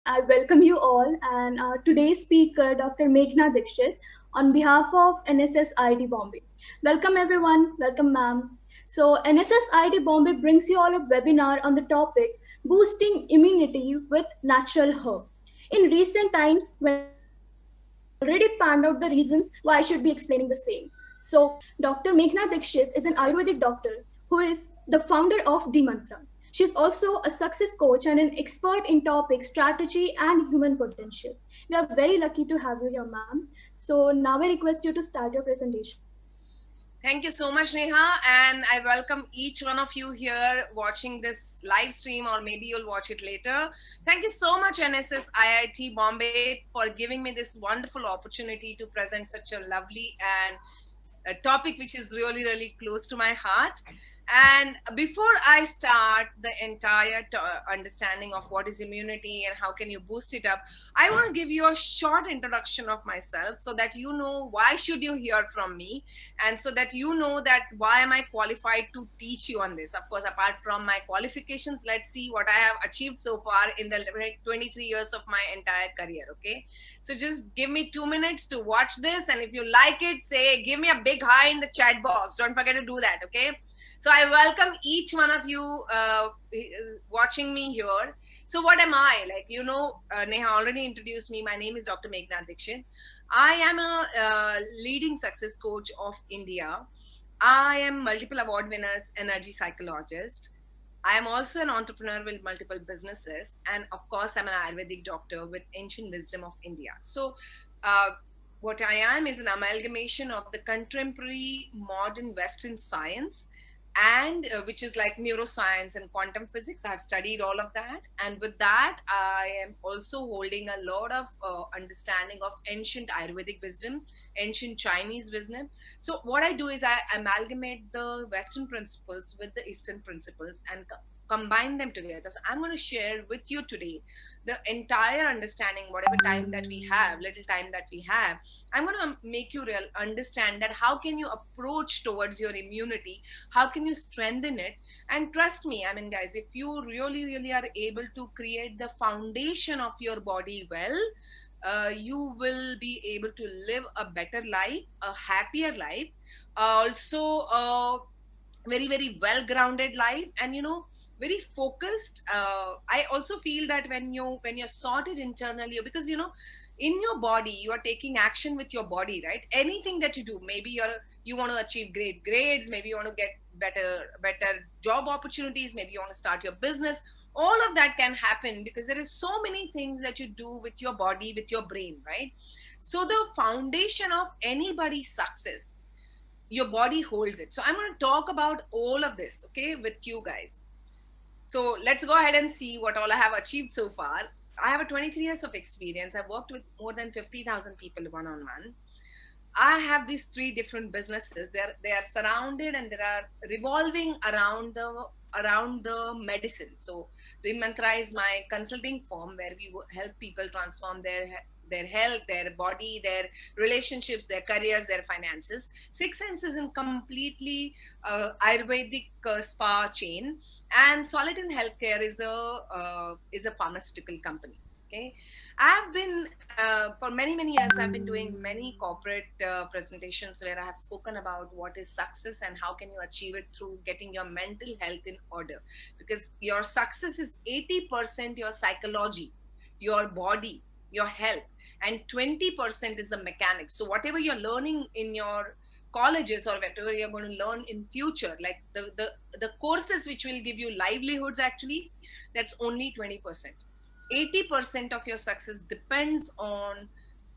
I welcome you all and today's speaker, Dr. Meghana Dikshit, on behalf of NSS IIT Bombay. Welcome everyone, welcome ma'am. So NSS IIT Bombay brings you all a webinar on the topic boosting immunity with natural herbs. In recent times, when the science has already panned out the reasons, why I should be explaining the same. So Dr. Meghana Dikshit is an Ayurvedic doctor who is the founder of the Mantraa. She is also a success coach and an expert in topics strategy and human potential. We are very lucky to have you here, ma'am. So now I request you to start your presentation. Thank you so much, Neha, and I welcome each one of you here watching this live stream, or maybe you'll watch it later. Thank you so much, NSS IIT Bombay, for giving me this wonderful opportunity to present such a lovely and a topic which is really, really close to my heart. And before I start the entire understanding of what is immunity and how can you boost it up, I want to give you a short introduction of myself so that you know why should you hear from me, and so that you know that why am I qualified to teach you on this. Of course, apart from my qualifications, let's see what I have achieved so far in the 23 years of my entire career. Okay, so just give me 2 minutes to watch this, and if you like it, say give me a big hi in the chat box. Don't forget to do that. Okay, so I welcome each one of you watching me here. So what am I? Like, Neha already introduced me. My name is Dr. Meghana Dikshit. I am a leading success coach of India. I am multiple award winners, energy psychologist. I am also an entrepreneur with multiple businesses. And of course, I'm an Ayurvedic doctor with ancient wisdom of India. So, uh, what I am is an amalgamation of the contemporary modern Western science, and which is like neuroscience and quantum physics. I've studied all of that, and with that I am also holding a lot of understanding of ancient Ayurvedic wisdom, ancient Chinese wisdom. So what I do is I amalgamate the Western principles with the Eastern principles and combine them together. So I'm going to share with you today the entire understanding, whatever time that we have, little time that we have. I'm going to make you real understand that how can you approach towards your immunity, how can you strengthen it. And trust me, I mean, guys, if you really really are able to create the foundation of your body well, you will be able to live a better life, a happier life, also a very very well grounded life, and very focused. I also feel that when you're sorted internally, because in your body you are taking action with your body, right? Anything that you do, maybe you want to achieve great grades, maybe you want to get better job opportunities, maybe you want to start your business. All of that can happen because there is so many things that you do with your body, with your brain, right? So the foundation of anybody's success, your body holds it. So I'm going to talk about all of this, okay, with you guys. So let's go ahead and see what all I have achieved so far. I have a 23 years of experience. I've worked with more than 50,000 people one on one. I have these three different businesses. They are surrounded and they are revolving around the medicine. So the Mantra is my consulting firm where we help people transform their health, their body, their relationships, their careers, their finances. Six Sense is in completely Ayurvedic spa chain, and Solid in Healthcare is a pharmaceutical company. Okay, I've been for many many years. I've been doing many corporate presentations where I have spoken about what is success and how can you achieve it through getting your mental health in order. Because your success is 80% your psychology, your body, your health, and 20% is the mechanics. So whatever you're learning in your colleges or whatever you're going to learn in future, like the courses which will give you livelihoods, actually that's only 20%. 80% of your success depends on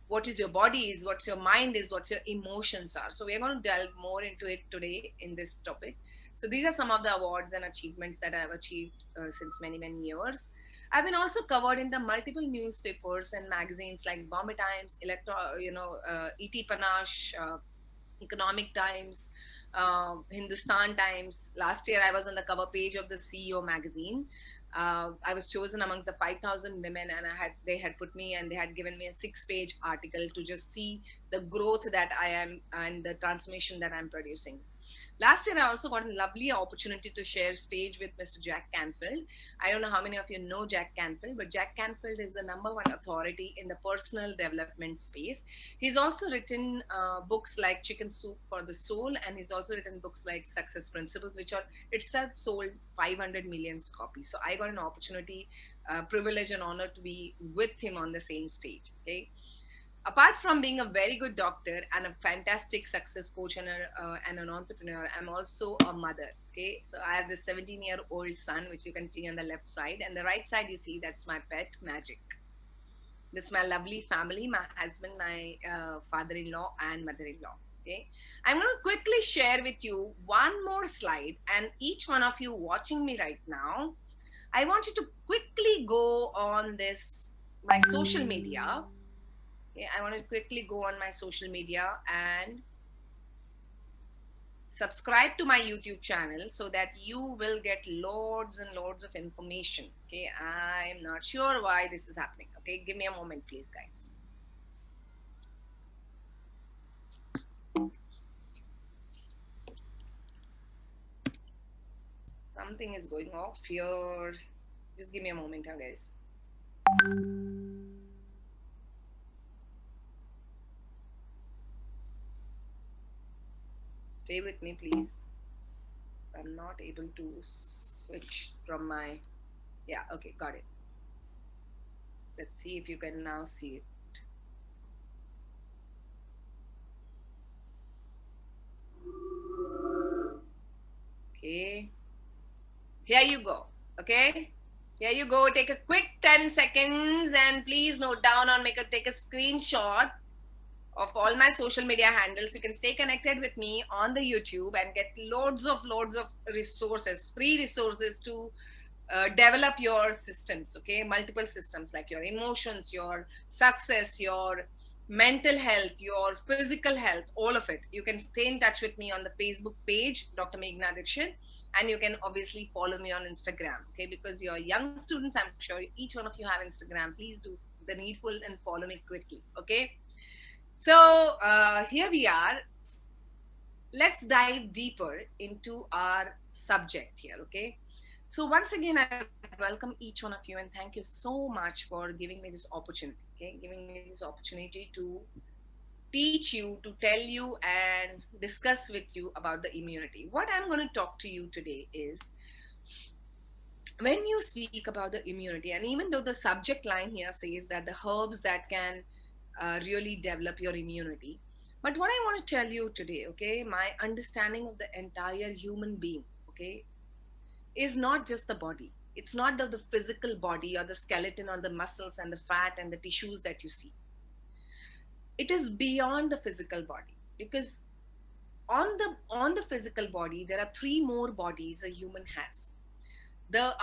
what is your body is, what your mind is, what your emotions are. So we're going to delve more into it today in this topic. So these are some of the awards and achievements that I have achieved since many many years. I've been also covered in the multiple newspapers and magazines like Bombay Times, ET Panache, Economic Times, Hindustan Times. Last year, I was on the cover page of the CEO magazine. I was chosen amongst the 5,000 women, and they had put me and they had given me a 6-page article to just see the growth that I am and the transformation that I'm producing. Last year, I also got a lovely opportunity to share stage with Mr. Jack Canfield. I don't know how many of you know Jack Canfield, but Jack Canfield is the number one authority in the personal development space. He's also written books like Chicken Soup for the Soul, and he's also written books like Success Principles, which are itself sold 500 million copies. So I got an opportunity, privilege, and honor to be with him on the same stage. Okay. Apart from being a very good doctor and a fantastic success coach and an entrepreneur, I'm also a mother. Okay, so I have this 17-year-old son, which you can see on the left side, and the right side you see that's my pet Magic. That's my lovely family, my husband, my father-in-law, and mother-in-law. Okay, I'm going to quickly share with you one more slide, and each one of you watching me right now, I want you to quickly go on this my social media. Okay, I want to quickly go on my social media and subscribe to my YouTube channel so that you will get loads and loads of information. Okay, I'm not sure why this is happening. Okay, give me a moment, please, guys. Something is going off here. Just give me a moment, guys. Stay with me, please. I'm not able to switch from my... Yeah, okay, got it. Let's see if you can now see it. Okay. Here you go. Okay. Here you go. Take a quick 10 seconds and please note down or take a screenshot of all my social media handles. You can stay connected with me on the YouTube and get loads of resources, free resources to develop your systems. Okay, multiple systems like your emotions, your success, your mental health, your physical health, all of it. You can stay in touch with me on the Facebook page, Dr. Meghana Dikshit, and you can obviously follow me on Instagram. Okay, because you're young students, I'm sure each one of you have Instagram. Please do the needful and follow me quickly. Okay. So here we are. Let's dive deeper into our subject here, okay? So once again, I welcome each one of you and thank you so much for giving me this opportunity, okay? Giving me this opportunity to teach you, to tell you and discuss with you about the immunity. What I'm going to talk to you today is when you speak about the immunity, and even though the subject line here says that the herbs that can really develop your immunity. But what I want to tell you today, okay, my understanding of the entire human being, okay, is not just the body. It's not the physical body or the skeleton or the muscles and the fat and the tissues that you see. It is beyond the physical body, because on the physical body there are three more bodies a human has. The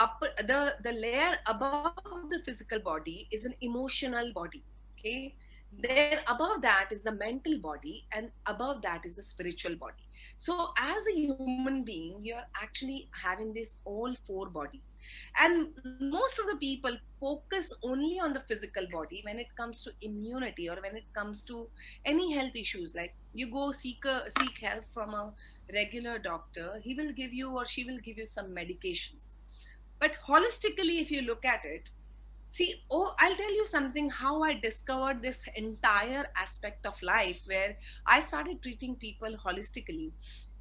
layer above the physical body is an emotional body. Okay, then above that is the mental body, and above that is the spiritual body. So as a human being, you're actually having this all four bodies, and most of the people focus only on the physical body when it comes to immunity or when it comes to any health issues. Like you go seek help from a regular doctor, he will give you or she will give you some medications. But holistically, if you look at it, see, I'll tell you something how I discovered this entire aspect of life where I started treating people holistically.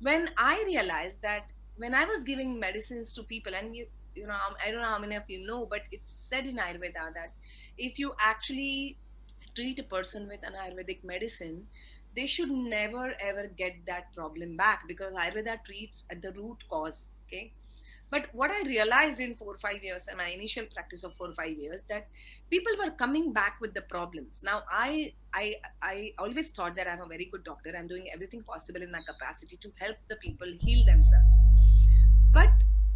When I realized that when I was giving medicines to people, and you know, I don't know how many of you know, but it's said in Ayurveda that if you actually treat a person with an Ayurvedic medicine, they should never ever get that problem back, because Ayurveda treats at the root cause. Okay, but what I realized in 4 or 5 years, and my initial practice of 4 or 5 years, that people were coming back with the problems. Now, I always thought that I'm a very good doctor. I'm doing everything possible in my capacity to help the people heal themselves. But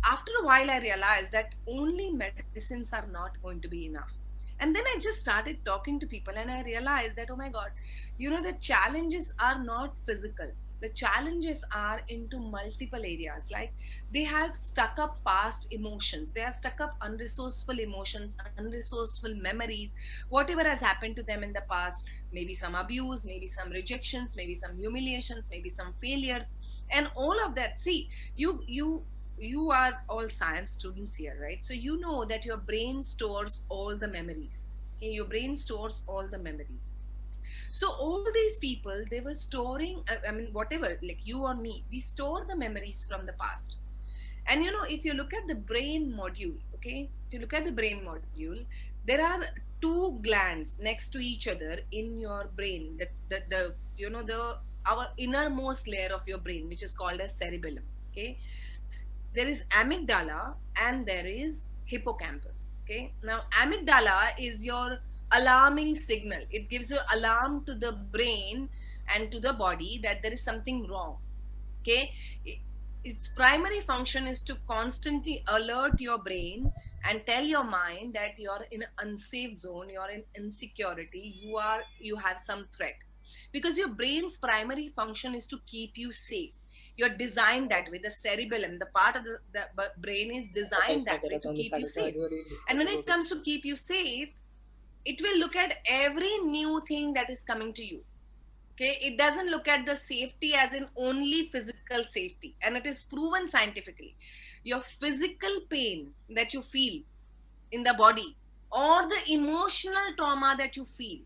after a while, I realized that only medicines are not going to be enough. And then I just started talking to people, and I realized that, oh my God, you know, the challenges are not physical. The challenges are into multiple areas. Like they have stuck up past emotions, they are stuck up unresourceful emotions, unresourceful memories, whatever has happened to them in the past. Maybe some abuse, maybe some rejections, maybe some humiliations, maybe some failures, And all of that, see, you are all science students here, right? So you know that your brain stores all the memories. Okay, your brain stores all the memories. So all these people, they were storing, I mean, whatever, like you or me, we store the memories from the past. And if you look at the brain module, okay, if you look at the brain module, there are two glands next to each other in your brain, the the our innermost layer of your brain, which is called as cerebellum. Okay, there is amygdala and there is hippocampus. Okay, now amygdala is your alarming signal. It gives you alarm to the brain and to the body that there is something wrong. Okay, its primary function is to constantly alert your brain and tell your mind that you're in an unsafe zone, you're in insecurity, you have some threat, because your brain's primary function is to keep you safe. You're designed that way. The cerebellum, the part of the brain, is designed that way to keep you safe. And when it comes to keep you safe, it will look at every new thing that is coming to you. Okay, it doesn't look at the safety as in only physical safety, and it is proven scientifically. Your physical pain that you feel in the body, or the emotional trauma that you feel,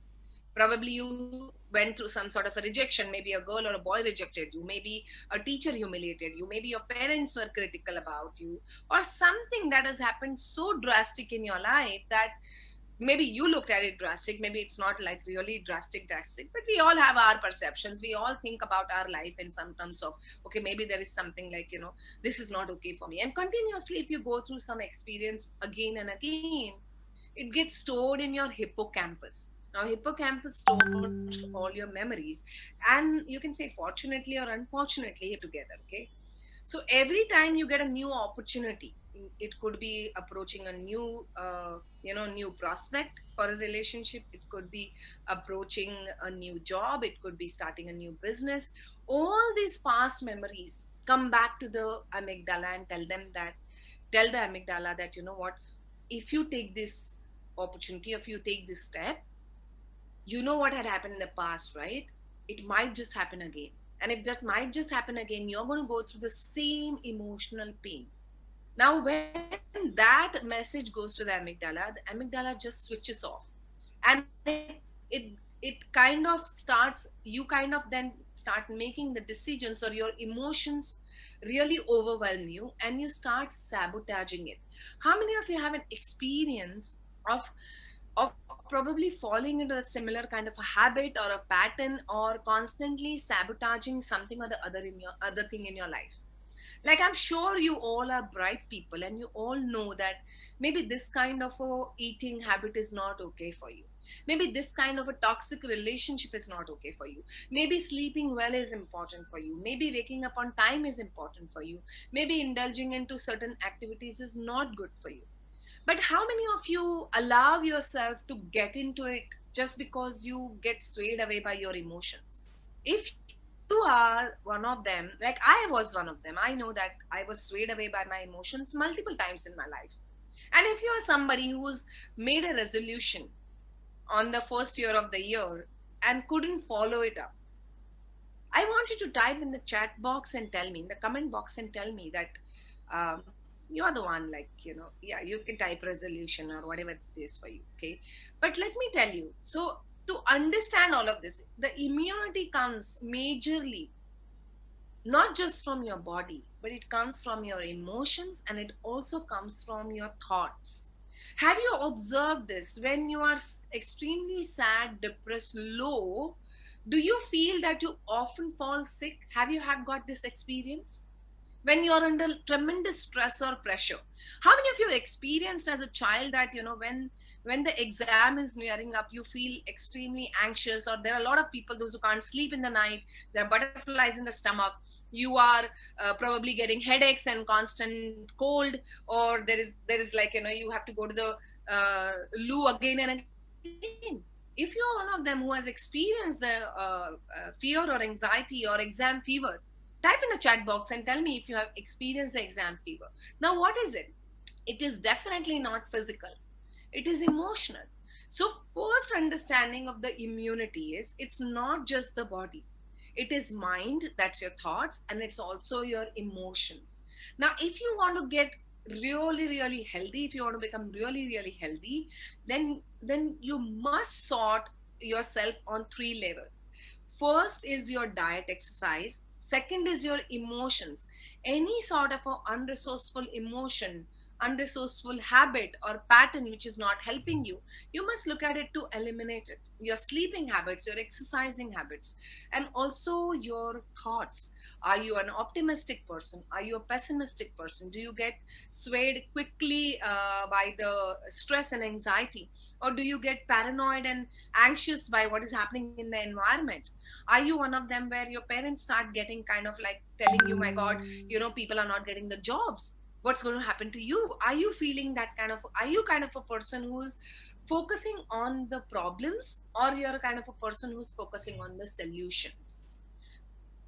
probably you went through some sort of a rejection, maybe a girl or a boy rejected you, maybe a teacher humiliated you, maybe your parents were critical about you, or something that has happened so drastic in your life that maybe you looked at it drastic, maybe it's not like really drastic, but we all have our perceptions. We all think about our life in some terms of, okay, maybe there is something like, this is not okay for me. And continuously, if you go through some experience again and again, it gets stored in your hippocampus. Now hippocampus stores all your memories, and you can say fortunately or unfortunately together. Okay, so every time you get a new opportunity, it could be approaching a new new prospect for a relationship, it could be approaching a new job, it could be starting a new business. All these past memories come back to the amygdala and tell the amygdala that, what, if you take this opportunity, if you take this step, you know what had happened in the past, right? It might just happen again. And if that might just happen again, you're going to go through the same emotional pain. Now, when that message goes to the amygdala just switches off. And it kind of starts, you kind of then start making the decisions, or your emotions really overwhelm you and you start sabotaging it. How many of you have an experience of probably falling into a similar kind of a habit or a pattern, or constantly sabotaging something or the other in your other thing in your life? Like, I'm sure you all are bright people and you all know that maybe this kind of a eating habit is not okay for you, maybe this kind of a toxic relationship is not okay for you, maybe sleeping well is important for you, maybe waking up on time is important for you, maybe indulging into certain activities is not good for you. But how many of you allow yourself to get into it just because you get swayed away by your emotions? If you are one of them, like I was one of them, I know that I was swayed away by my emotions multiple times in my life. And if you are somebody who's made a resolution on the first year of the year and couldn't follow it up, I want you to type in the chat box and tell me, in the comment box, and tell me that you are the one, like, yeah, you can type resolution or whatever it is for you. Okay. But let me tell you, so to understand all of this, the immunity comes majorly not just from your body, but it comes from your emotions and it also comes from your thoughts. Have you observed this? When you are extremely sad, depressed, low, do you feel that you often fall sick? Have you have got this experience? When you're under tremendous stress or pressure, how many of you experienced as a child that, when the exam is nearing up, you feel extremely anxious? Or there are a lot of people, those who can't sleep in the night, there are butterflies in the stomach, you are probably getting headaches and constant cold, or there is like, you have to go to the loo again and again. If you're one of them who has experienced the fear or anxiety or exam fever, type in the chat box and tell me if you have experienced the exam fever. Now, what is it? It is definitely not physical, it is emotional. So first understanding of the immunity is, it's not just the body, It is mind, that's your thoughts, and it's also your emotions. Now, if you want to get really, really healthy, if you want to become really, really healthy, then you must sort yourself on three levels. First is your diet, exercise. Second is your emotions. Any sort of a unresourceful emotion, unresourceful habit or pattern which is not helping you, you must look at it to eliminate it. Your sleeping habits, your exercising habits, and also your thoughts. Are you an optimistic person? Are you a pessimistic person? Do you get swayed quickly by the stress and anxiety? Or do you get paranoid and anxious by what is happening in the environment? Are you one of them where your parents start getting kind of like telling you, my God, people are not getting the jobs, what's going to happen to you? Are you feeling that kind of, are you kind of a person who's focusing on the problems, or you're kind of a person who's focusing on the solutions?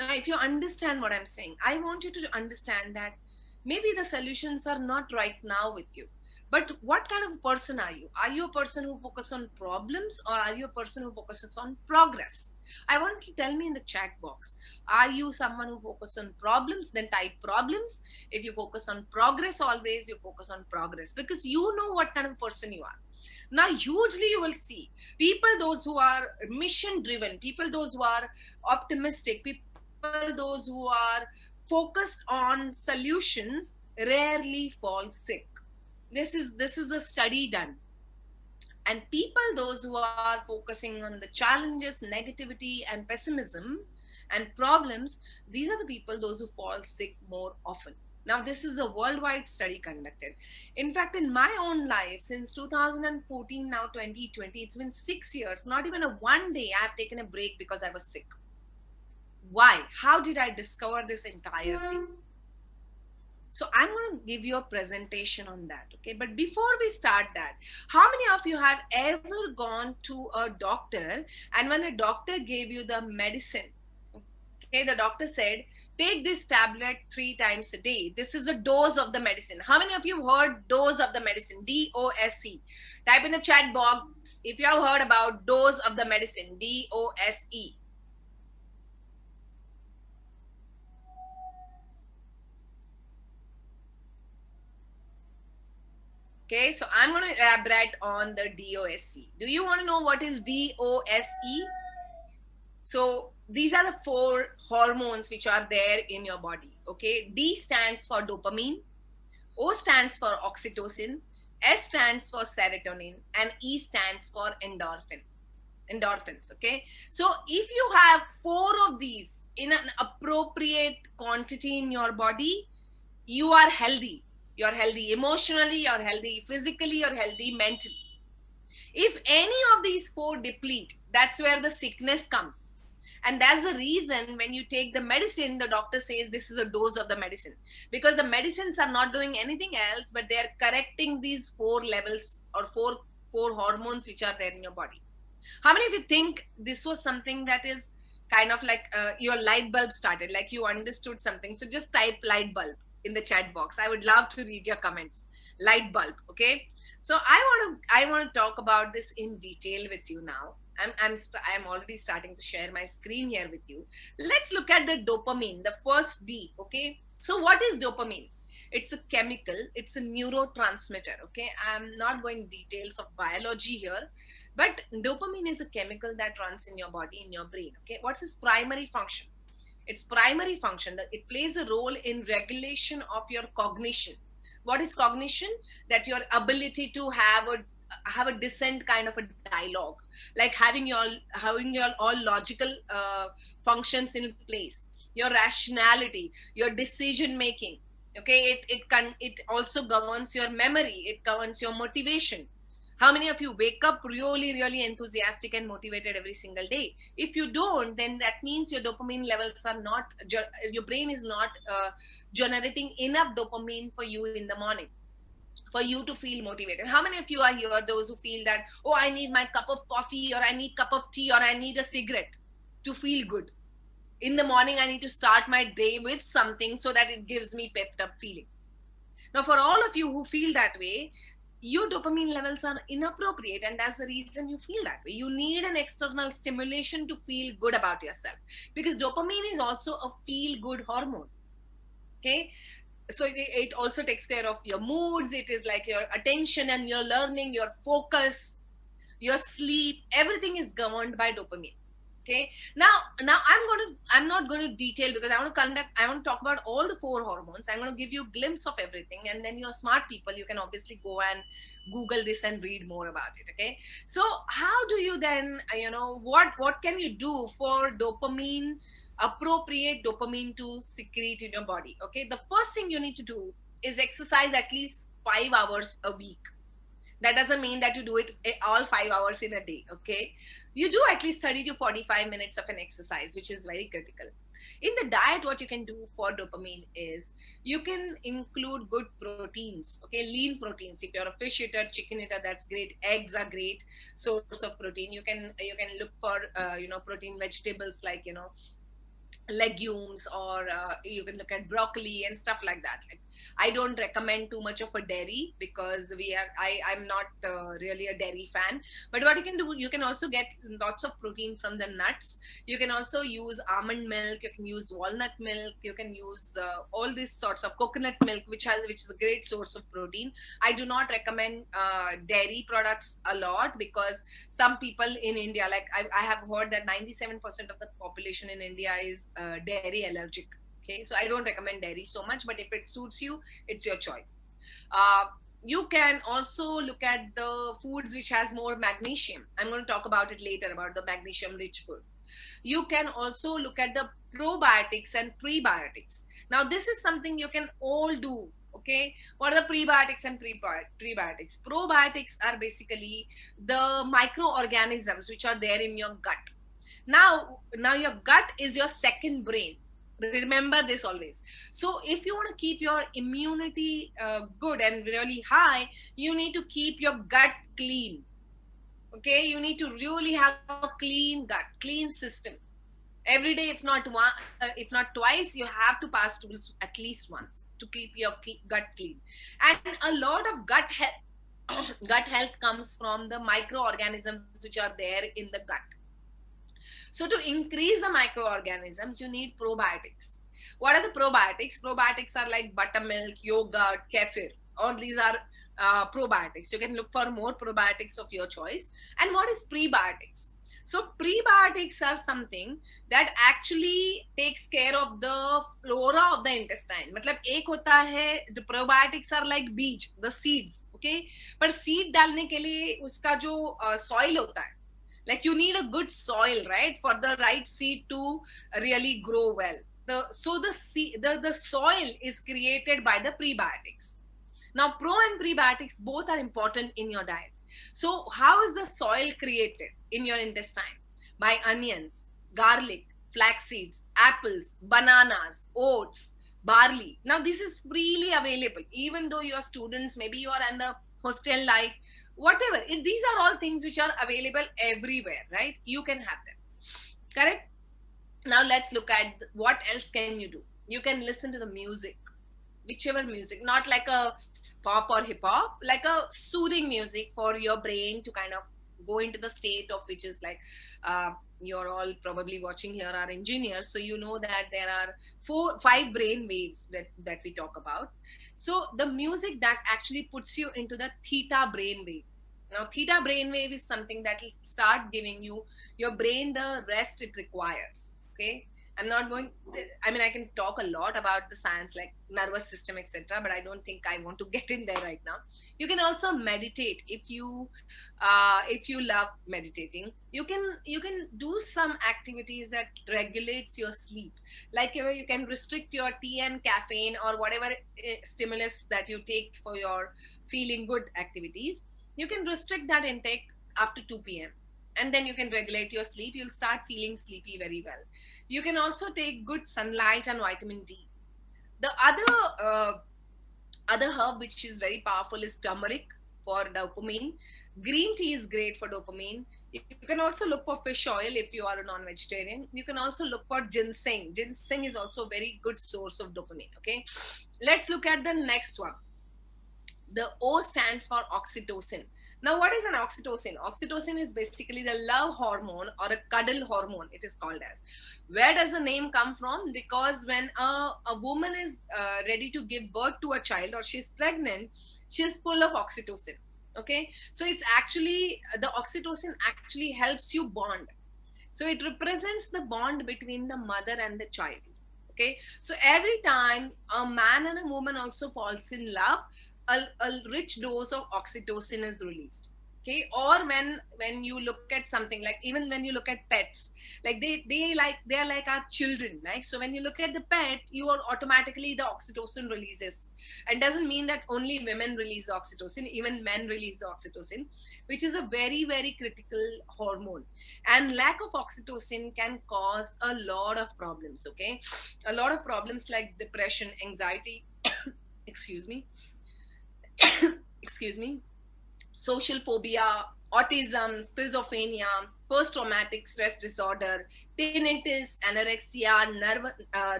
Now, if you understand what I'm saying, I want you to understand that maybe the solutions are not right now with you. But what kind of person are you? Are you a person who focuses on problems, or are you a person who focuses on progress? I want you to tell me in the chat box. Are you someone who focuses on problems? Then type problems. If you focus on progress, always you focus on progress, because you know what kind of person you are. Now, hugely you will see people, those who are mission driven, people, those who are optimistic, people, those who are focused on solutions, rarely fall sick. This is a study done. And people, those who are focusing on the challenges, negativity, and pessimism and problems, these are the people, those who fall sick more often. Now, this is a worldwide study conducted. In fact, in my own life, since 2014, now 2020, it's been 6 years, not even a one day I have taken a break because I was sick. Why? How did I discover this entire thing? So I'm going to give you a presentation on that, okay? But before we start that, how many of you have ever gone to a doctor, and when a doctor gave you the medicine, okay, the doctor said, take this tablet 3 times a day. This is a dose of the medicine. How many of you heard dose of the medicine? D.O.S.E. Type in the chat box if you have heard about dose of the medicine, D.O.S.E. Okay, so I'm going to elaborate on the D.O.S.E. Do you want to know what is D.O.S.E? So these are the 4 hormones which are there in your body. Okay, D stands for dopamine, O stands for oxytocin, S stands for serotonin, and E stands for endorphins. Okay, so if you have 4 of these in an appropriate quantity in your body, you are healthy. You're healthy emotionally, you're healthy physically, you're healthy mentally. If any of these 4 deplete, that's where the sickness comes. And that's the reason when you take the medicine, the doctor says this is a dose of the medicine, because the medicines are not doing anything else, but they're correcting these 4 levels or four hormones which are there in your body. How many of you think this was something that is kind of like your light bulb started, like you understood something? So just type light bulb in the chat box. I would love to read your comments. Light bulb, okay? So I want to talk about this in detail with you now. I'm already starting to share my screen here with you. Let's look at the dopamine, the first D, okay? So what is dopamine? It's a chemical, it's a neurotransmitter, okay? I'm not going details of biology here, but dopamine is a chemical that runs in your body, in your brain, okay? What's its primary function? Its primary function, that it plays a role in regulation of your cognition. What is cognition? That your ability to have a decent kind of a dialogue, like having your all logical functions in place, your rationality, your decision making. Okay, it also governs your memory, it governs your motivation. How many of you wake up really, really enthusiastic and motivated every single day? If you don't, then that means your dopamine levels are not, your brain is not generating enough dopamine for you in the morning, for you to feel motivated. How many of you are here, those who feel that, oh, I need my cup of coffee, or I need cup of tea, or I need a cigarette to feel good? In the morning, I need to start my day with something so that it gives me pepped up feeling. Now, for all of you who feel that way, your dopamine levels are inappropriate, and that's the reason you feel that way. You need an external stimulation to feel good about yourself, because dopamine is also a feel good hormone. Okay, so it also takes care of your moods. It is like your attention and your learning, your focus, your sleep, everything is governed by dopamine. Okay, now I'm not going to detail, because I want to talk about all the four hormones. I'm going to give you a glimpse of everything, and then you're smart people, you can obviously go and google this and read more about it. Okay, so how do you then what can you do for dopamine, appropriate dopamine to secrete in your body? Okay, the first thing you need to do is exercise at least 5 hours a week. That doesn't mean that you do it all 5 hours in a day. Okay, you do at least 30 to 45 minutes of an exercise, which is very critical. In the diet, what you can do for dopamine is you can include good proteins. Okay, lean proteins. If you're a fish eater, chicken eater, that's great. Eggs are great source of protein. You can look for protein vegetables, like legumes, or you can look at broccoli and stuff like that. Like, I don't recommend too much of a dairy, because I'm not really a dairy fan. But what you can do, you can also get lots of protein from the nuts. You can also use almond milk, you can use walnut milk, you can use all these sorts of coconut milk, which is a great source of protein. I do not recommend dairy products a lot, because some people in India, like I have heard that 97% of the population in India is dairy allergic. Okay, so I don't recommend dairy so much, but if it suits you, it's your choice. uh, you can also look at the foods which has more magnesium. I'm going to talk about it later, about the magnesium rich food. You can also look at the probiotics and prebiotics. Now this is something you can all do. Okay, what are the prebiotics and prebiotics? Probiotics are basically the microorganisms which are there in your gut. Now your gut is your second brain. Remember this always. So if you want to keep your immunity good and really high, you need to keep your gut clean. Okay, you need to really have a clean gut, clean system. Every day, if not twice, you have to pass tools at least once to keep your gut clean. And a lot of gut health gut health comes from the microorganisms which are there in the gut. So to increase the microorganisms, you need probiotics. What are the probiotics? Probiotics are like buttermilk, yogurt, kefir. All these are probiotics. You can look for more probiotics of your choice. And what is prebiotics? So prebiotics are something that actually takes care of the flora of the intestine. मतलब एक होता है, the probiotics are like बीज, the seeds, okay? पर seed डालने के लिए उसका जो soil होता है, like you need a good soil, right, for the right seed to really grow well. The soil is created by the prebiotics. Now pro and prebiotics both are important in your diet. So how is the soil created in your intestine? By onions, garlic, flax seeds, apples, bananas, oats, barley. Now this is freely available. Even though you are students, maybe you are in the hostel life, whatever, these are all things which are available everywhere, right? You can have them. Correct? Now let's look at what else can you do. You can listen to the music, whichever music, not like a pop or hip hop, like a soothing music for your brain to kind of go into the state of, which is like you're all probably watching here are engineers, so you know that there are 5 brain waves that we talk about. So the music that actually puts you into the theta brain wave. Now theta brain wave is something that will start giving your brain the rest it requires. Okay, I'm not going, I mean, I can talk a lot about the science like nervous system, etc., but I don't think I want to get in there right now. You can also meditate if you love meditating. You can do some activities that regulates your sleep, like you can restrict your tea and caffeine or whatever stimulus that you take for your feeling good activities. You can restrict that intake after 2 p.m. and then you can regulate your sleep. You'll start feeling sleepy very well. You can also take good sunlight and vitamin D. The other herb which is very powerful is turmeric for dopamine. Green tea is great for dopamine. You can also look for fish oil if you are a non-vegetarian. You can also look for ginseng. Ginseng is also a very good source of dopamine. Okay, let's look at the next one. The O stands for oxytocin. Now, what is an oxytocin? Oxytocin is basically the love hormone or a cuddle hormone, it is called as. Where does the name come from? Because when a woman is ready to give birth to a child or she's pregnant, she is full of oxytocin. Okay, so it's actually the oxytocin actually helps you bond. So it represents the bond between the mother and the child. Okay, so every time a man and a woman also falls in love, a rich dose of oxytocin is released. Okay, or when you look at something like, even when you look at pets, like they are like our children, right? So when you look at the pet, you are automatically the oxytocin releases, and doesn't mean that only women release the oxytocin, even men release the oxytocin, which is a very, very critical hormone. And lack of oxytocin can cause a lot of problems. Okay, a lot of problems like depression, anxiety, excuse me, excuse me, social phobia, autism, schizophrenia, post-traumatic stress disorder, tinnitus, anorexia,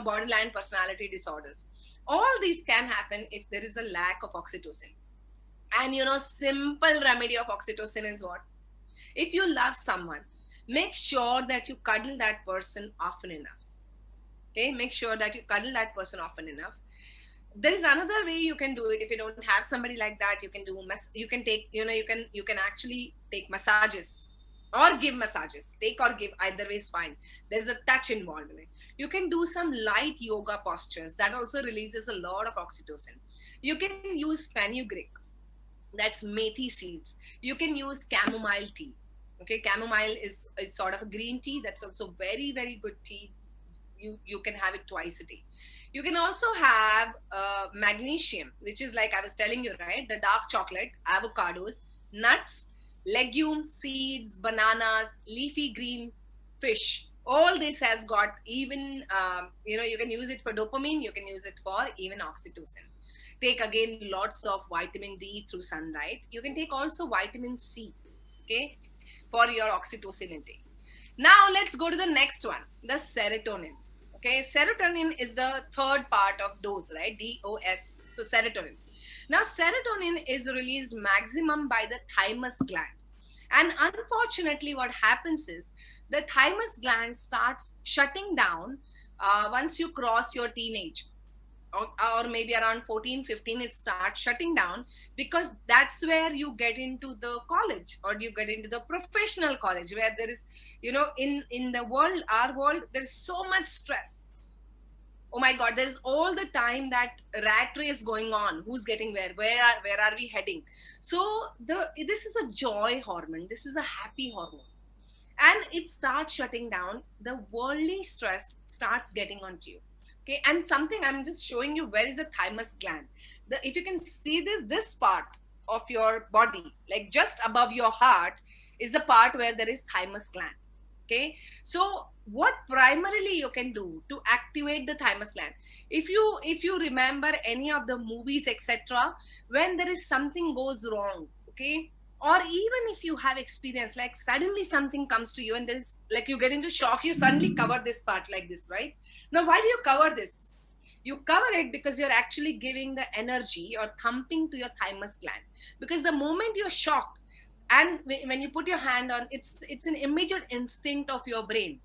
borderline personality disorders. All these can happen if there is a lack of oxytocin. And simple remedy of oxytocin is what? If you love someone, make sure that you cuddle that person often enough. Okay, make sure that you cuddle that person often enough. There is another way you can do it. If you don't have somebody like that, you can you can actually take massages or give massages. Take or give, either way is fine. There's a touch involved in it. You can do some light yoga postures that also releases a lot of oxytocin. You can use fenugreek, that's methi seeds. You can use chamomile tea. Okay, chamomile is sort of a green tea that's also very, very good tea. You can have it twice a day. You can also have magnesium, which is like I was telling you, right? The dark chocolate, avocados, nuts, legumes, seeds, bananas, leafy green fish. All this has got even, you can use it for dopamine. You can use it for even oxytocin. Take again lots of vitamin D through sunlight. You can take also vitamin C, okay, for your oxytocin intake. Now let's go to the next one, the serotonin. Okay, serotonin is the third part of DOSE, right? D.O.S. So serotonin. Now serotonin is released maximum by the thymus gland. And unfortunately, what happens is the thymus gland starts shutting down once you cross your teenage. Or maybe around 14, 15, it starts shutting down, because that's where you get into the college, or you get into the professional college, where there is, in the world, our world, there's so much stress. Oh my God, there's all the time that rat race going on. Who's getting where are we heading? So this is a joy hormone. This is a happy hormone. And it starts shutting down. The worldly stress starts getting onto you. Okay, and something I'm just showing you, where is the thymus gland? If you can see this part of your body, like just above your heart, is the part where there is thymus gland. Okay, so what primarily you can do to activate the thymus gland? If you remember any of the movies, etc., when there is something goes wrong, okay, or even if you have experience, like suddenly something comes to you and there's like you get into shock, you suddenly cover this part like this, right? Now, why do you cover this? You cover it because you're actually giving the energy or thumping to your thymus gland. Because the moment you're shocked, and when you put your hand on, it's an immediate instinct of your brain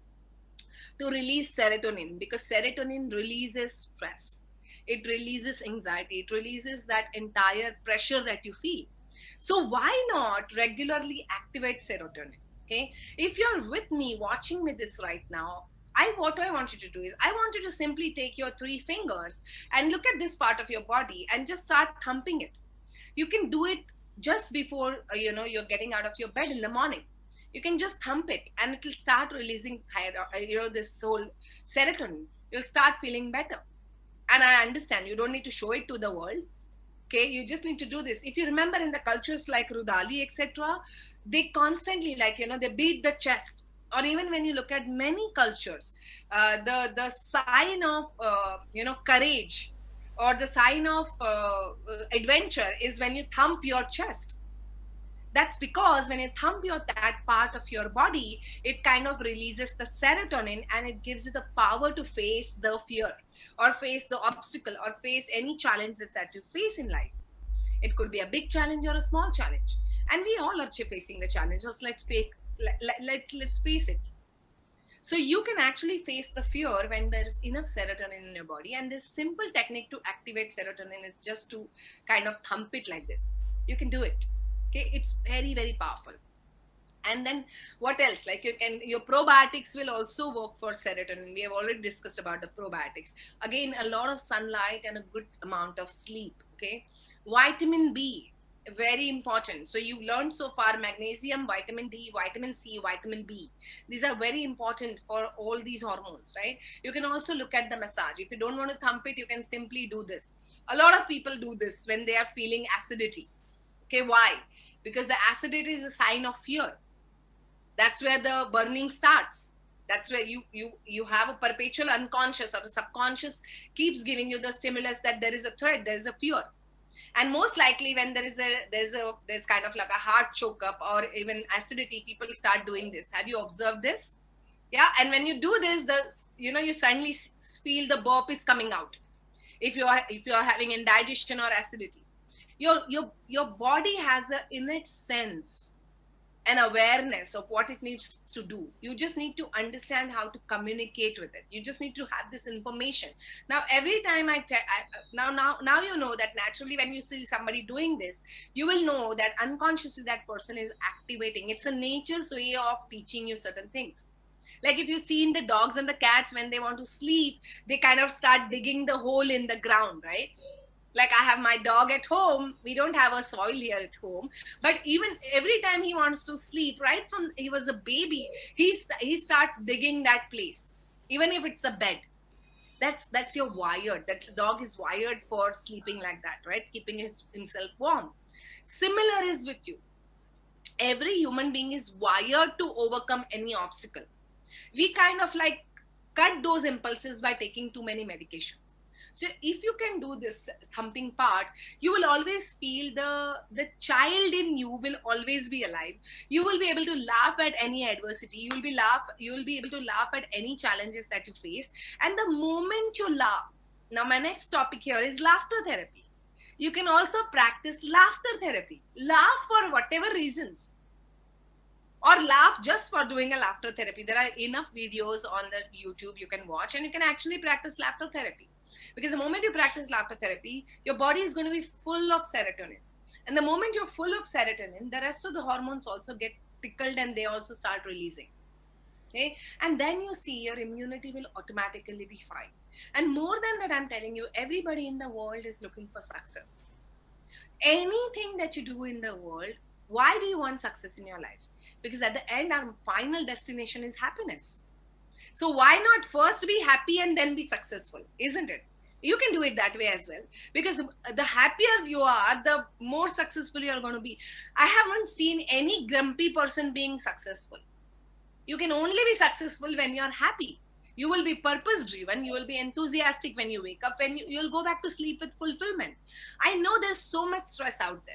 to release serotonin, because serotonin releases stress. It releases anxiety. It releases that entire pressure that you feel. So why not regularly activate serotonin? Okay, if you're with me, watching me this right now, what I want you to do is, I want you to simply take your 3 fingers and look at this part of your body and just start thumping it. You can do it just before you're getting out of your bed in the morning. You can just thump it and it will start releasing this whole serotonin. You'll start feeling better. And I understand you don't need to show it to the world. Okay, you just need to do this. If you remember in the cultures like Rudali, etc., they constantly, they beat the chest. Or even when you look at many cultures, the sign of courage, or the sign of adventure, is when you thump your chest. That's because when you thump that part of your body, it kind of releases the serotonin, and it gives you the power to face the fear, or face the obstacle, or face any challenge that you face in life. It could be a big challenge or a small challenge. And we all are facing the challenges. Let's face it. So you can actually face the fear when there is enough serotonin in your body. And this simple technique to activate serotonin is just to kind of thump it like this. You can do it. Okay, it's very, very powerful. And then what else? Like your probiotics will also work for serotonin. We have already discussed about the probiotics. Again, a lot of sunlight and a good amount of sleep. Okay, vitamin B, very important. So you learned so far magnesium, vitamin D, vitamin C, vitamin B. These are very important for all these hormones, right? You can also look at the massage. If you don't want to thump it, you can simply do this. A lot of people do this when they are feeling acidity. Okay, why? Because the acidity is a sign of fear. That's where the burning starts. That's where you have a perpetual unconscious, or the subconscious keeps giving you the stimulus that there is a threat, there is a fear. And most likely when there's kind of like a heart choke up or even acidity, people start doing this. Have you observed this? Yeah. And when you do this, you suddenly feel the burp is coming out. If you are having indigestion or acidity, your body has an innate sense and awareness of what it needs to do. You just need to understand how to communicate with it. You just need to have this information. Now, every time now you know that naturally when you see somebody doing this, you will know that unconsciously that person is activating. It's a nature's way of teaching you certain things. Like if you've seen the dogs and the cats, when they want to sleep, they kind of start digging the hole in the ground, right? Like I have my dog at home. We don't have a soil here at home, but even every time he wants to sleep, right from he was a baby, he starts digging that place, even if it's a bed. That's your wired. That dog is wired for sleeping like that, right? Keeping himself warm. Similar is with you. Every human being is wired to overcome any obstacle. We kind of like cut those impulses by taking too many medications. So if you can do this thumping part, you will always feel the child in you will always be alive. You will be able to laugh at any adversity. You will be able to laugh at any challenges that you face. And the moment you laugh, now my next topic here is laughter therapy. You can also practice laughter therapy. Laugh for whatever reasons. Or laugh just for doing a laughter therapy. There are enough videos on the YouTube you can watch, and you can actually practice laughter therapy. Because the moment you practice laughter therapy, your body is going to be full of serotonin. And the moment you're full of serotonin, the rest of the hormones also get tickled and they also start releasing. Okay? And then you see your immunity will automatically be fine. And more than that, I'm telling you, everybody in the world is looking for success. Anything that you do in the world, why do you want success in your life? Because at the end, our final destination is happiness. So why not first be happy and then be successful, isn't it? You can do it that way as well. Because the happier you are, the more successful you're going to be. I haven't seen any grumpy person being successful. You can only be successful when you're happy. You will be purpose driven. You will be enthusiastic when you wake up, and you'll go back to sleep with fulfillment. I know there's so much stress out there.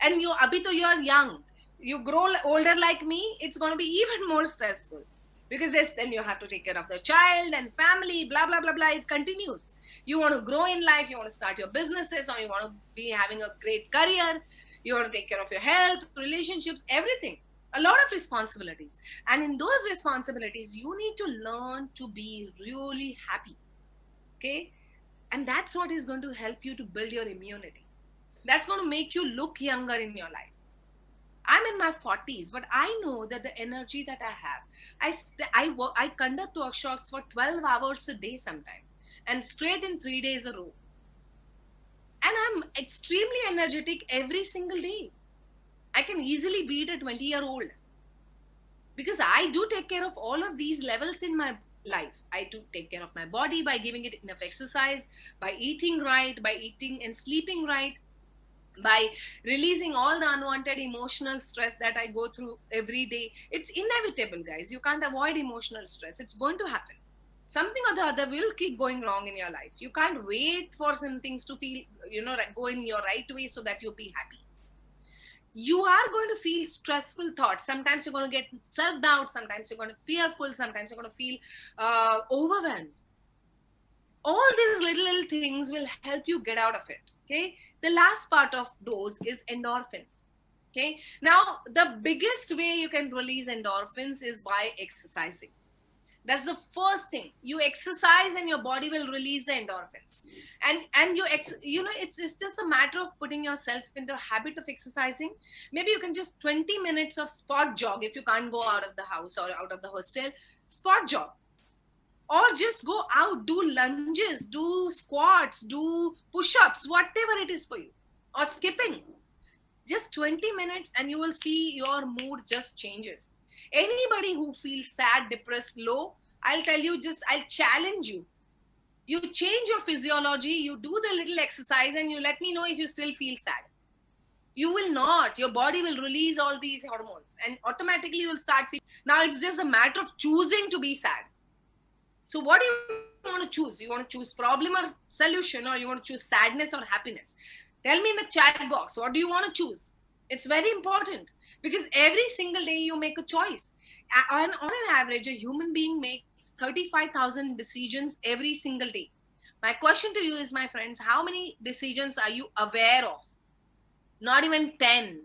And you're young. You grow older like me, it's going to be even more stressful. Because then you have to take care of the child and family, blah, blah, blah, blah. It continues. You want to grow in life. You want to start your businesses, or you want to be having a great career. You want to take care of your health, relationships, everything. A lot of responsibilities. And in those responsibilities, you need to learn to be really happy. Okay? And that's what is going to help you to build your immunity. That's going to make you look younger in your life. I'm in my 40s, but I know that the energy that I have, I conduct workshops for 12 hours a day sometimes, and straight in 3 days a row. And I'm extremely energetic every single day. I can easily beat a 20-year-old. Because I do take care of all of these levels in my life. I do take care of my body by giving it enough exercise, by eating right, by eating and sleeping right, by releasing all the unwanted emotional stress that I go through every day. It's inevitable, guys. You can't avoid emotional stress. It's going to happen. Something or the other will keep going wrong in your life. You can't wait for some things to feel, go in your right way so that you'll be happy. You are going to feel stressful thoughts. Sometimes you're going to get self-doubt. Sometimes you're going to be fearful. Sometimes you're going to feel overwhelmed. All these little things will help you get out of it. Okay. The last part of dose is endorphins. Okay. Now, the biggest way you can release endorphins is by exercising. That's the first thing. You exercise and your body will release the endorphins. And it's just a matter of putting yourself into a habit of exercising. Maybe you can just 20 minutes of spot jog if you can't go out of the house or out of the hostel. Spot jog. Or just go out, do lunges, do squats, do push-ups, whatever it is for you. Or skipping. Just 20 minutes and you will see your mood just changes. Anybody who feels sad, depressed, low, I'll tell you, I'll challenge you. You change your physiology, you do the little exercise and you let me know if you still feel sad. You will not. Your body will release all these hormones and automatically you will start feeling. Now it's just a matter of choosing to be sad. So what do you want to choose? You want to choose problem or solution, or you want to choose sadness or happiness? Tell me in the chat box, what do you want to choose? It's very important because every single day you make a choice. On an average, a human being makes 35,000 decisions every single day. My question to you is, my friends, how many decisions are you aware of? Not even 10,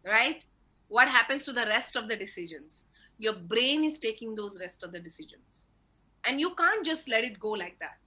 right? What happens to the rest of the decisions? Your brain is taking those rest of the decisions. And you can't just let it go like that.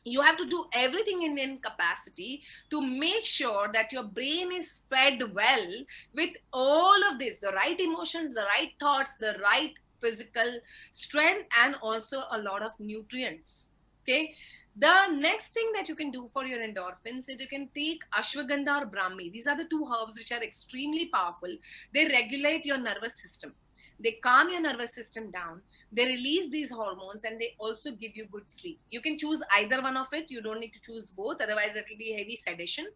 You have to do everything in capacity to make sure that your brain is fed well with all of this, the right emotions, the right thoughts, the right physical strength, and also a lot of nutrients. Okay. The next thing that you can do for your endorphins is you can take ashwagandha or brahmi. These are the two herbs which are extremely powerful. They regulate your nervous system. They calm your nervous system down. They release these hormones and they also give you good sleep. You can choose either one of it. You don't need to choose both. Otherwise, it will be heavy sedation.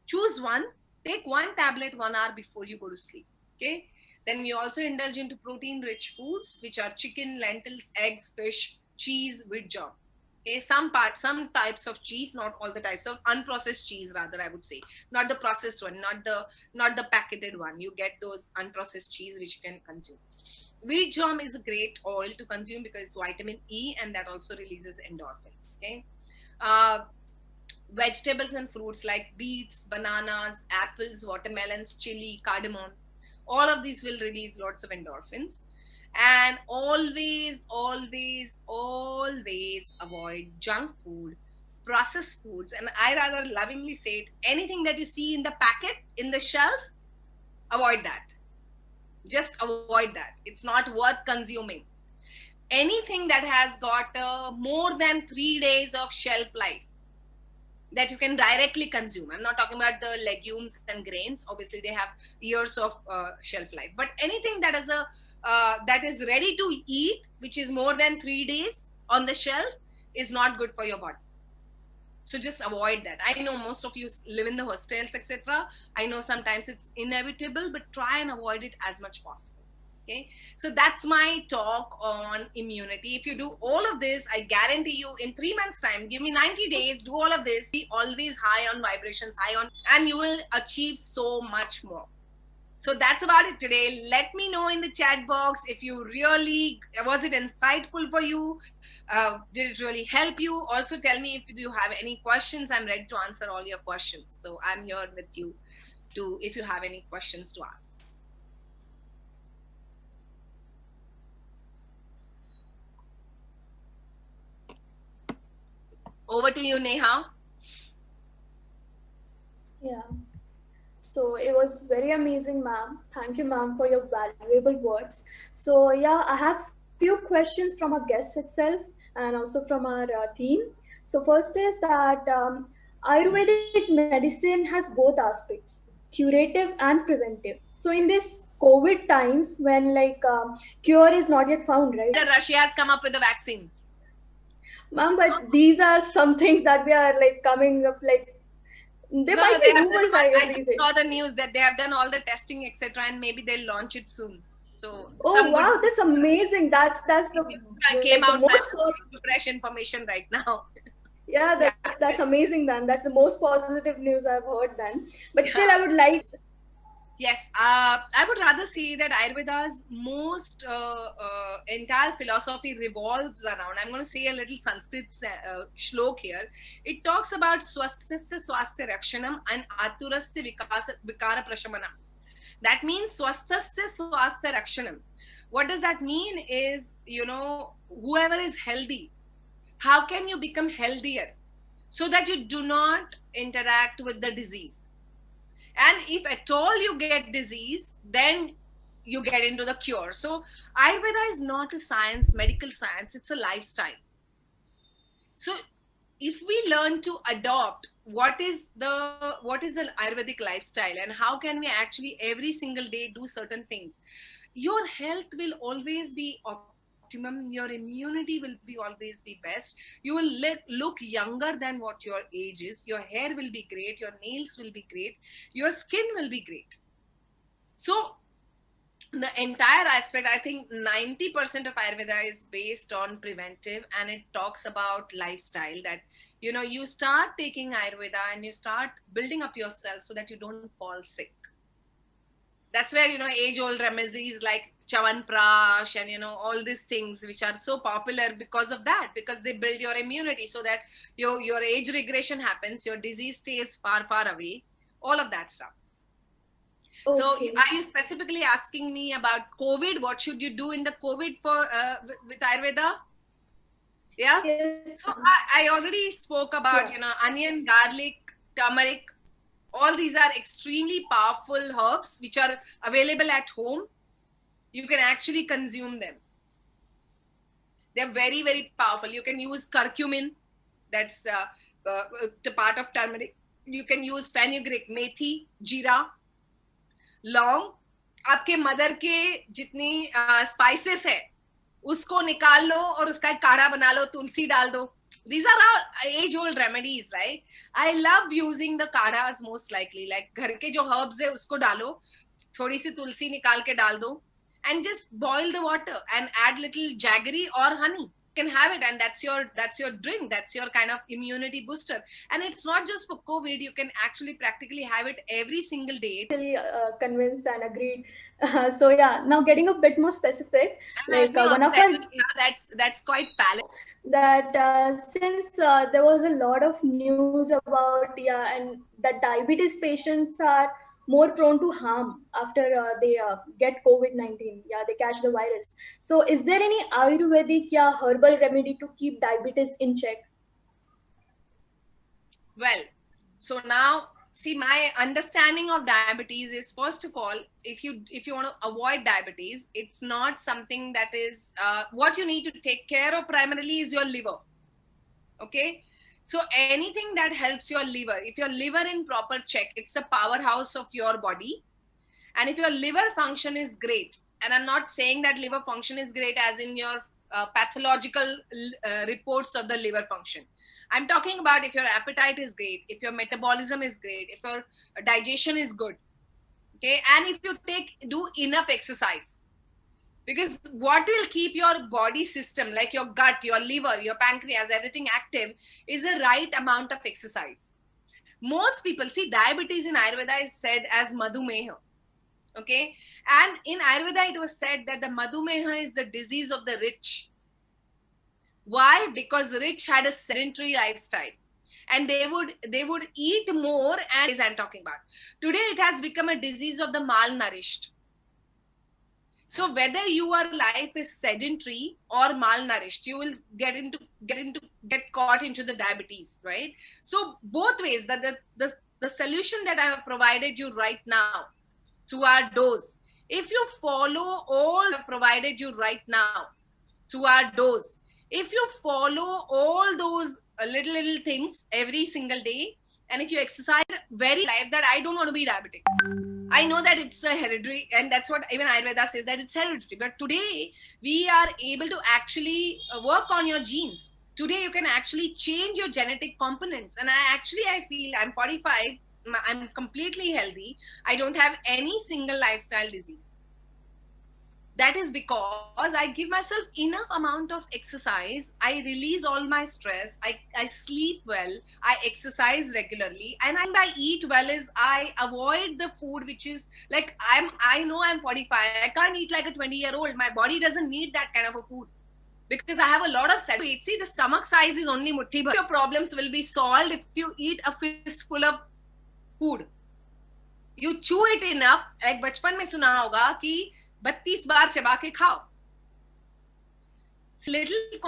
Choose one. Take one tablet 1 hour before you go to sleep. Okay. Then you also indulge into protein-rich foods, which are chicken, lentils, eggs, fish, cheese, wheat germ. Okay. Some types of cheese, not all the types of unprocessed cheese, rather, I would say. Not the processed one, not the packeted one. You get those unprocessed cheese which you can consume. Wheat germ is a great oil to consume because it's vitamin E and that also releases endorphins. Okay. Vegetables and fruits like beets, bananas, apples, watermelons, chili, cardamom, all of these will release lots of endorphins. And always, always, always avoid junk food, processed foods. And I rather lovingly say it, anything that you see in the packet, in the shelf, avoid that. Just avoid that. It's not worth consuming. Anything that has got more than 3 days of shelf life that you can directly consume. I'm not talking about the legumes and grains. Obviously, they have years of shelf life. But anything that is ready to eat, which is more than 3 days on the shelf, is not good for your body. So just avoid that. I know most of you live in the hostels, etc. I know sometimes it's inevitable, but try and avoid it as much possible. Okay. So that's my talk on immunity. If you do all of this, I guarantee you in 3 months time, give me 90 days, do all of this, be always high on vibrations, and you will achieve so much more. So that's about it today. Let me know in the chat box if you really, was it insightful for you? Did it really help you? Also tell me if you have any questions. I'm ready to answer all your questions. So I'm here with you if you have any questions to ask. Over to you, Neha. Yeah. So it was very amazing, ma'am. Thank you, ma'am, for your valuable words. So yeah, I have few questions from our guest itself and also from our team. So first is that Ayurvedic medicine has both aspects, curative and preventive. So in this COVID times when cure is not yet found, right? Russia has come up with a vaccine. Ma'am, but these are some things that we are coming up They might be rumors, I just saw the news that they have done all the testing, etc., and maybe they'll launch it soon. So wow, that's amazing. That's came out most fresh information right now. Yeah, that's amazing then. That's the most positive news I've heard then. But still, I would like Yes, I would rather say that Ayurveda's most entire philosophy revolves around. I'm going to say a little Sanskrit shlok here. It talks about swasthasya swasthya rakshanam and aturasya vikara prashamanam. That means swasthasya swasthya rakshanam. What does that mean is, whoever is healthy, how can you become healthier so that you do not interact with the disease? And if at all you get disease, then you get into the cure. So Ayurveda is not a science, medical science, it's a lifestyle. So if we learn to adopt what is the Ayurvedic lifestyle, and how can we actually every single day do certain things, your health will always be optimum, your immunity will be always be best, you will look younger than what your age is, your hair will be great, your nails will be great, your skin will be great. So the entire aspect, I think 90% of Ayurveda is based on preventive, and it talks about lifestyle, that you start taking Ayurveda and you start building up yourself so that you don't fall sick. That's where age old remedies like Chawanprash and all these things which are so popular because of that, because they build your immunity so that your age regression happens, your disease stays far away, all of that stuff. So are you specifically asking me about COVID? What should you do in the COVID with Ayurveda? Yeah. Yes. So I already spoke about, onion, garlic, turmeric. All these are extremely powerful herbs which are available at home. You can actually consume them. They're very, very powerful. You can use curcumin. That's the part of turmeric. You can use fenugreek, methi, jeera, लौंग, आपके mother के जितनी spices है उसको निकाल लो और उसका काढ़ा बना लो, तुलसी डाल दो. These are all age old remedies, right? I love using the kadhas most likely. Like घर के जो herbs है उसको डालो, थोड़ी सी तुलसी निकाल के डाल दो, and just boil the water and add little jaggery or honey. Can have it, and that's your drink, that's your kind of immunity booster. And it's not just for COVID, you can actually practically have it every single day. Really convinced and agreed. So yeah, now getting a bit more specific, like one of our that's quite palatable. That since there was a lot of news about and that diabetes patients are more prone to harm after they get COVID-19. Yeah, they catch the virus. So is there any Ayurvedic herbal remedy to keep diabetes in check? Well, so now see, my understanding of diabetes is, first of all, if you want to avoid diabetes, it's not something that is what you need to take care of primarily is your liver. Okay, so anything that helps your liver, if your liver in proper check, it's a powerhouse of your body. And if your liver function is great, and I'm not saying that liver function is great as in your pathological reports of the liver function. I'm talking about if your appetite is great, if your metabolism is great, if your digestion is good, okay, and if you do enough exercise. Because what will keep your body system, like your gut, your liver, your pancreas, everything active is a right amount of exercise. Most people see diabetes in Ayurveda is said as madhumeha. Okay, and in Ayurveda it was said that the madhumeha is the disease of the rich. Why? Because the rich had a sedentary lifestyle and they would eat more, and as I'm talking about today, it has become a disease of the malnourished. So whether your life is sedentary or malnourished, you will get caught into the diabetes, right? So both ways, that the solution that I have provided you right now through our dose, if you follow all I've provided you right now through our dose, if you follow all those little things every single day, and if you exercise very life, that I don't want to be diabetic. I know that it's a hereditary, and that's what even Ayurveda says, that it's hereditary. But today we are able to actually work on your genes. Today you can actually change your genetic components. And I feel I'm 45, I'm completely healthy. I don't have any single lifestyle disease. That is because I give myself enough amount of exercise. I release all my stress. I sleep well. I exercise regularly. And I eat well is I avoid the food which is like, I know I'm 45. I can't eat like a 20-year-old. My body doesn't need that kind of a food. Because I have a lot of set. See, the stomach size is only mutti bhar. Your problems will be solved if you eat a fistful of food. You chew it enough. Like बचपन में सुना होगा कि 32 बार चबा के खाओ. Little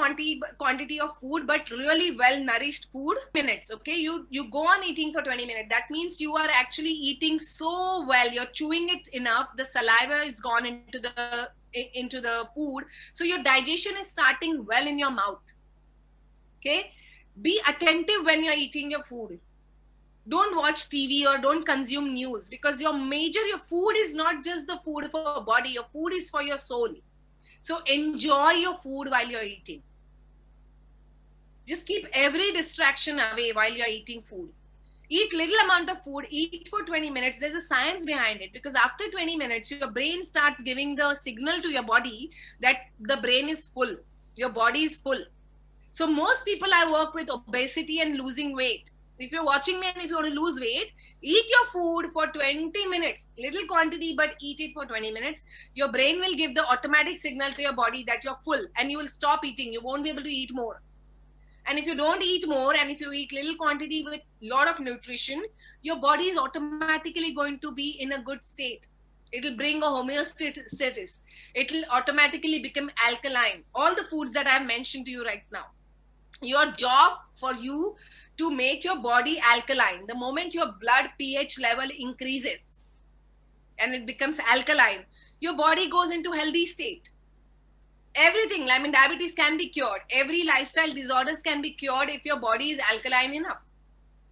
quantity of food, but really well nourished food. Minutes, okay? You go on eating for 20 minutes. That means you are actually eating so well. You're chewing it enough. The saliva is gone into the food, so your digestion is starting well in your mouth. Okay? Be attentive when you're eating your food. Don't watch TV or don't consume news, because your food is not just the food for your body. Your food is for your soul. So enjoy your food while you're eating. Just keep every distraction away while you're eating food. Eat little amount of food, eat for 20 minutes. There's a science behind it, because after 20 minutes, your brain starts giving the signal to your body that the brain is full, your body is full. So most people I work with obesity and losing weight. If you're watching me and if you want to lose weight, eat your food for 20 minutes, little quantity, but eat it for 20 minutes. Your brain will give the automatic signal to your body that you're full, and you will stop eating. You won't be able to eat more. And if you don't eat more, and if you eat little quantity with lot of nutrition, your body is automatically going to be in a good state. It will bring a homeostasis. It will automatically become alkaline. All the foods that I've mentioned to you right now. Your job for you to make your body alkaline. The moment your blood pH level increases and it becomes alkaline, your body goes into healthy state. Everything, I mean, diabetes can be cured. Every lifestyle disorders can be cured if your body is alkaline enough.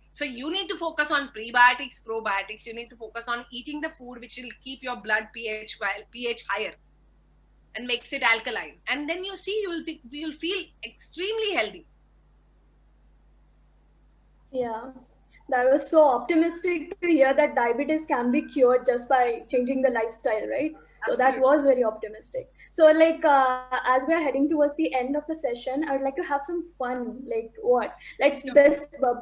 So you need to focus on prebiotics, probiotics. You need to focus on eating the food which will keep your blood pH higher and makes it alkaline. And then you see, you will feel extremely healthy. Yeah, that was so optimistic to hear that diabetes can be cured just by changing the lifestyle, right? So that was very optimistic. So like as we are heading towards the end of the session, I would like to have some fun. Like what? Let's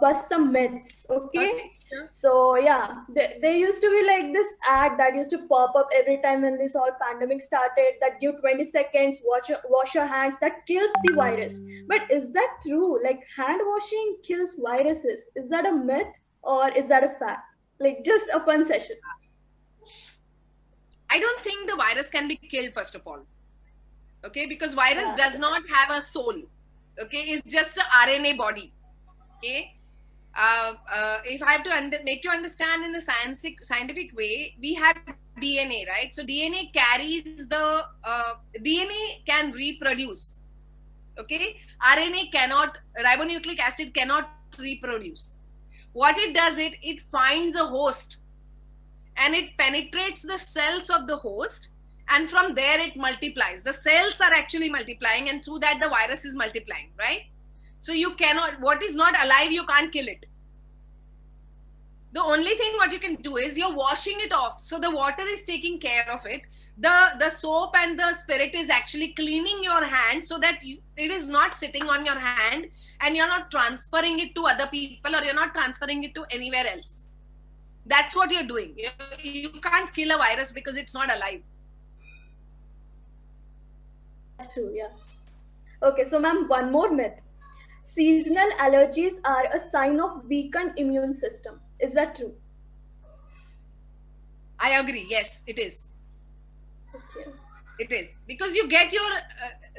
bust some myths, okay? Sure. So yeah, there used to be like this ad that used to pop up every time when this whole pandemic started, that give 20 seconds, wash your hands, that kills the virus. But is that true? Like hand washing kills viruses. Is that a myth or is that a fact? Like just a fun session. I don't think the virus can be killed, first of all. Okay, because virus does not have a soul. Okay, it's just an RNA body. Okay, if I have to make you understand in a scientific way, we have DNA, right? So DNA carries the DNA can reproduce. Okay, RNA cannot, ribonucleic acid cannot reproduce. What it does, it finds a host. And it penetrates the cells of the host, and from there it multiplies. The cells are actually multiplying, and through that the virus is multiplying, right? So you cannot, what is not alive, you can't kill it. The only thing what you can do is you're washing it off. So the water is taking care of it. The soap and the spirit is actually cleaning your hand so that it is not sitting on your hand and you're not transferring it to other people, or you're not transferring it to anywhere else. That's what you're doing. You can't kill a virus because it's not alive. That's true, yeah. Okay, so ma'am, one more myth. Seasonal allergies are a sign of weakened immune system. Is that true? I agree. Yes, it is. Okay. It is. Because you get your,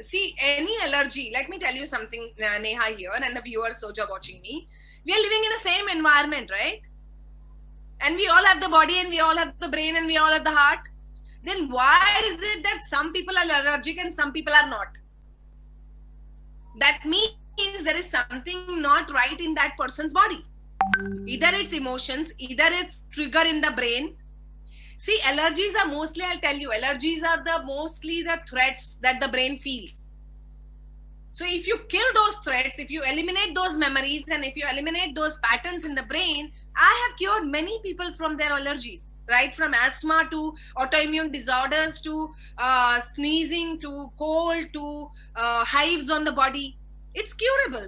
see, any allergy, let me tell you something, Neha here, and the viewers who are watching me. We are living in the same environment, right? And we all have the body, and we all have the brain, and we all have the heart. Then why is it that some people are allergic and some people are not? That means there is something not right in that person's body. Either it's emotions, either it's trigger in the brain. See, allergies are mostly, I'll tell you, allergies are mostly the threats that the brain feels. So if you kill those threats, if you eliminate those memories, and if you eliminate those patterns in the brain, I have cured many people from their allergies. right from asthma to autoimmune disorders to sneezing to cold to hives on the body. It's curable.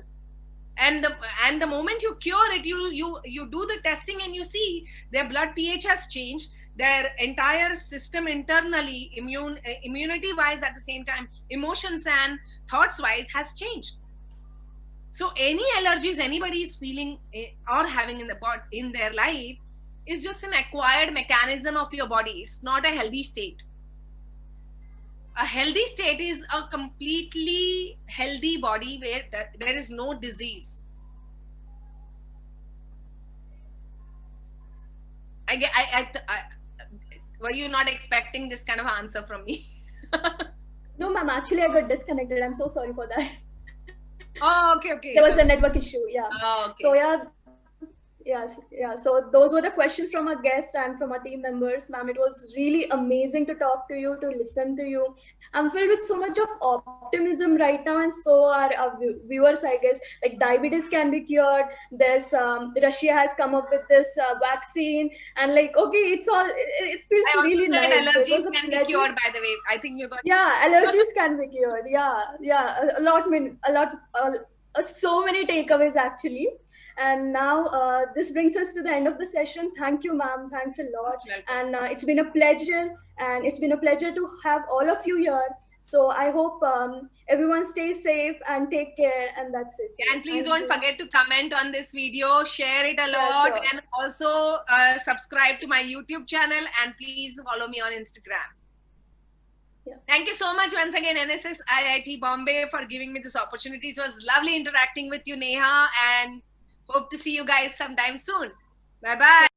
And the moment you cure it, you do the testing and you see their blood pH has changed, their entire system internally, immunity wise, at the same time emotions and thoughts wise, has changed. So any allergies anybody is feeling or having in their life is just an acquired mechanism of your body. It's not a healthy state. A healthy state is a completely healthy body where there is no disease. Were you not expecting this kind of answer from me? No, ma'am. Actually, I got disconnected. I'm so sorry for that. Oh, okay. There was a network issue. Yeah. Oh, okay. So yeah. So those were the questions from our guests and from our team members. Ma'am, it was really amazing to talk to you, to listen to you. I'm filled with so much of optimism right now, and so are our viewers, I guess. Like diabetes can be cured. There's Russia has come up with this vaccine, and like it feels really nice. Allergies can be cured, by the way. I think you got. Yeah, allergies can be cured. Yeah, a lot. So many takeaways actually. And now this brings us to the end of the session. Thank you, ma'am. Thanks a lot. And it's been a pleasure. And it's been a pleasure to have all of you here. So I hope everyone stays safe and take care. And that's it. Yeah, and please don't forget to comment on this video, share it a lot, sure. And also subscribe to my YouTube channel, and please follow me on Instagram. Yeah. Thank you so much once again, NSS IIT Bombay, for giving me this opportunity. It was lovely interacting with you, Neha, and hope to see you guys sometime soon. Bye-bye.